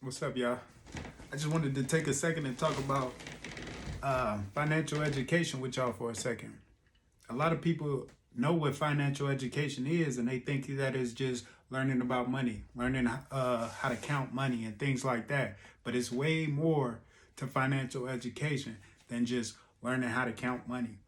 What's up, y'all? I just wanted to take a second and talk about financial education with y'all for a second. A lot of people know what financial education is, and they think that is just learning about money, learning how to count money and things like that. But it's way more to financial education than just learning how to count money.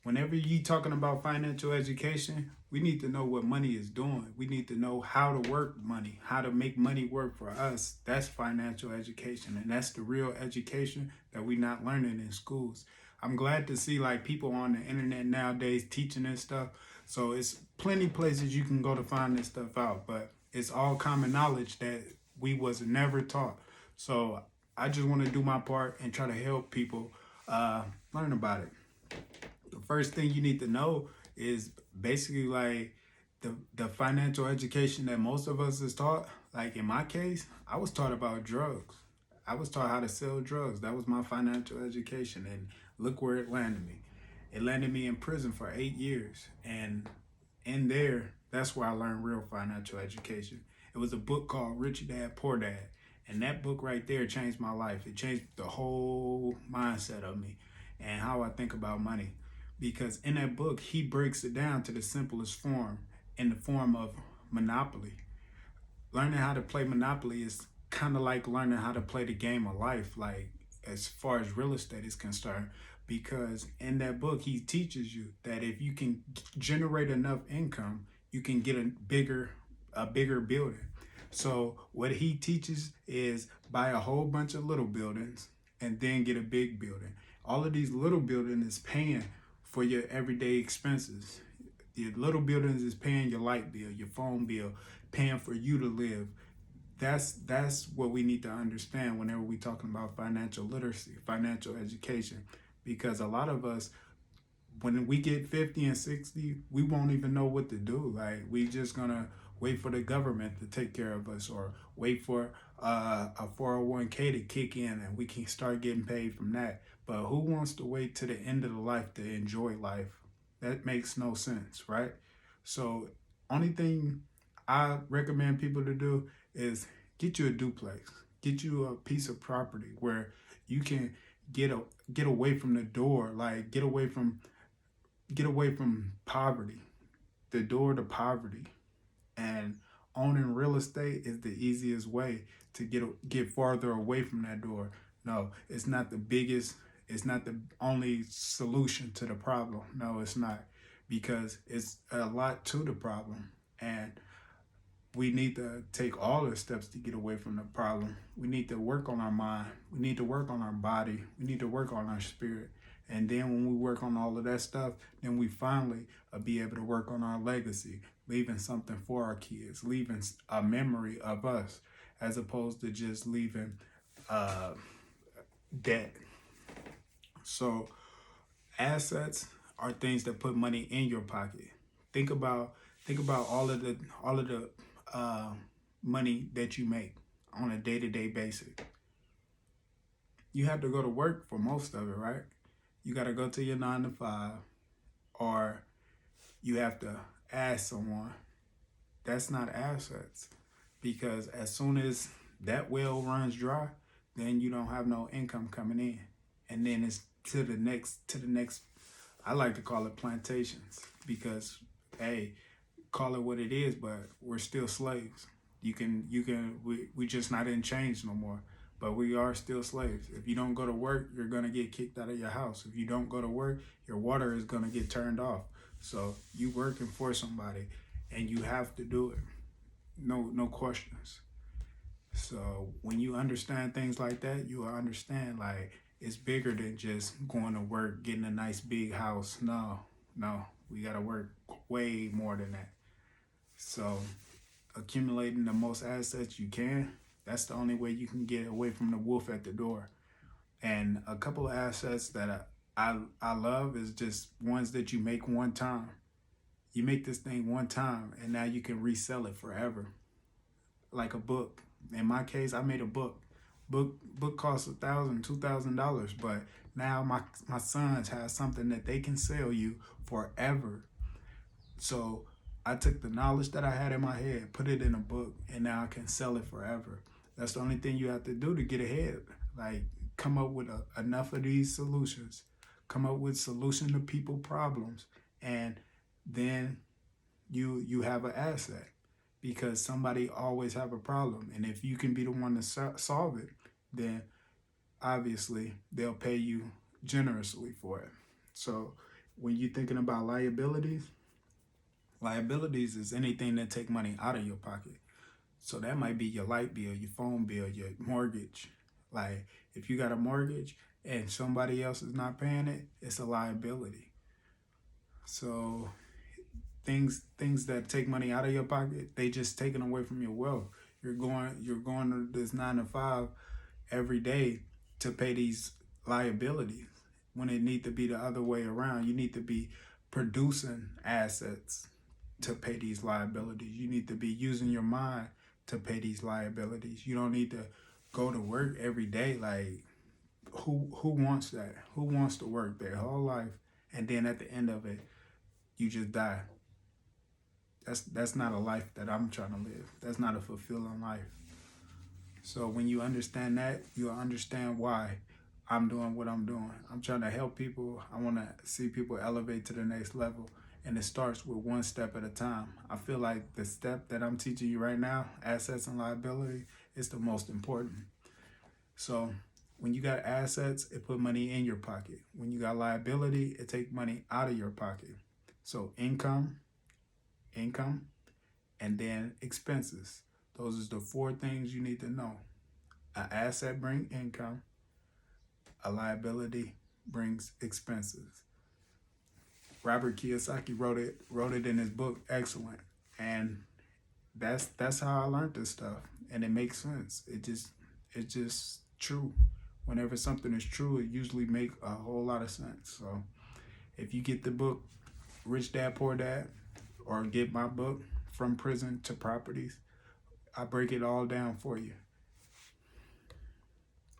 Whenever you talking about financial education, we need to know what money is doing. We need to know how to work money, how to make money work for us. That's financial education, and that's the real education that we not learning in schools. I'm glad to see like people on the internet nowadays teaching this stuff. So it's plenty places you can go to find this stuff out, but it's all common knowledge that we was never taught. So I just want to do my part and try to help people learn about it. The first thing you need to know is basically like the financial education that most of us is taught. Like in my case, I was taught about drugs. I was taught how to sell drugs. That was my financial education, and look where it landed me. It landed me in prison for 8 years, and in there, that's where I learned real financial education. It was a book called Rich Dad Poor Dad, and that book right there changed my life. It changed the whole mindset of me and how I think about money, because in that book he breaks it down to the simplest form, in the form of monopoly. Learning how to play monopoly is kind of like learning how to play the game of life, like as far as real estate is concerned, because in that book he teaches you that if you can generate enough income, you can get a bigger building. So what he teaches is buy a whole bunch of little buildings and then get a big building. All of these little buildings is paying for your everyday expenses. Your little buildings is paying your light bill, your phone bill, paying for you to live. That's what we need to understand whenever we talking about financial literacy, financial education, because a lot of us, when we get 50 and 60, we won't even know what to do. Like we just gonna wait for the government to take care of us, or wait for a 401k to kick in and we can start getting paid from that. But who wants to wait to the end of the life to enjoy life? That makes no sense, right? So only thing I recommend people to do is get you a duplex, get you a piece of property where you can get away from the door, like get away from poverty, the door to poverty. And owning real estate is the easiest way to get farther away from that door. No, it's not the biggest, it's not the only solution to the problem. No, it's not, because it's a lot to the problem. And we need to take all the steps to get away from the problem. We need to work on our mind. We need to work on our body. We need to work on our spirit. And then when we work on all of that stuff, then we finally be able to work on our legacy, leaving something for our kids, leaving a memory of us, as opposed to just leaving uh, debt. So assets are things that put money in your pocket. Think about all of the uh, money that you make on a day-to-day basis. You have to go to work for most of it, right? You got to go to your 9 to 5, or you have to ask someone. That's not assets, because as soon as that well runs dry, then you don't have no income coming in, and then it's to the next. I like to call it plantations, because hey, call it what it is, but we're still slaves. We just not in chains no more, but we are still slaves. If you don't go to work, you're gonna get kicked out of your house. If you don't go to work, your water is gonna get turned off. So you working for somebody, and you have to do it. No questions. So when you understand things like that, you will understand like it's bigger than just going to work, getting a nice big house. No, we gotta work way more than that. So accumulating the most assets you can, that's the only way you can get away from the wolf at the door. And a couple of assets that I love is just ones that you make one time. You make this thing one time, and now you can resell it forever. Like a book. In my case, I made a book. Book costs $1,000, $2,000, but now my sons have something that they can sell you forever. So I took the knowledge that I had in my head, put it in a book, and now I can sell it forever. That's the only thing you have to do to get ahead. Like, come up with enough of these solutions, come up with solution to people problems, and then you have an asset, because somebody always have a problem, and if you can be the one to solve it, then obviously they'll pay you generously for it. So when you're thinking about liabilities is anything that take money out of your pocket. So that might be your light bill, your phone bill, your mortgage. Like, if you got a mortgage and somebody else is not paying it, it's a liability. So things that take money out of your pocket, they just taken away from your wealth. You're going to this 9 to 5 every day to pay these liabilities, when it need to be the other way around. You need to be producing assets to pay these liabilities. You need to be using your mind to pay these liabilities. You don't need to go to work every day. Like, who wants that? Who wants to work their whole life and then at the end of it you just die? That's not a life that I'm trying to live. That's not a fulfilling life. So when you understand that, you'll understand why I'm doing what I'm doing. I'm trying to help people. I want to see people elevate to the next level. And it starts with one step at a time. I feel like the step that I'm teaching you right now, assets and liability, is the most important. So when you got assets, it put money in your pocket. When you got liability, it take money out of your pocket. So income, and then expenses. Those are the 4 things you need to know. An asset brings income. A liability brings expenses. Robert Kiyosaki wrote it in his book Excellent, and that's how I learned this stuff, and it makes sense. It's just true. Whenever something is true, it usually makes a whole lot of sense. So if you get the book Rich Dad Poor Dad, or get my book From Prison to Properties, I break it all down for you.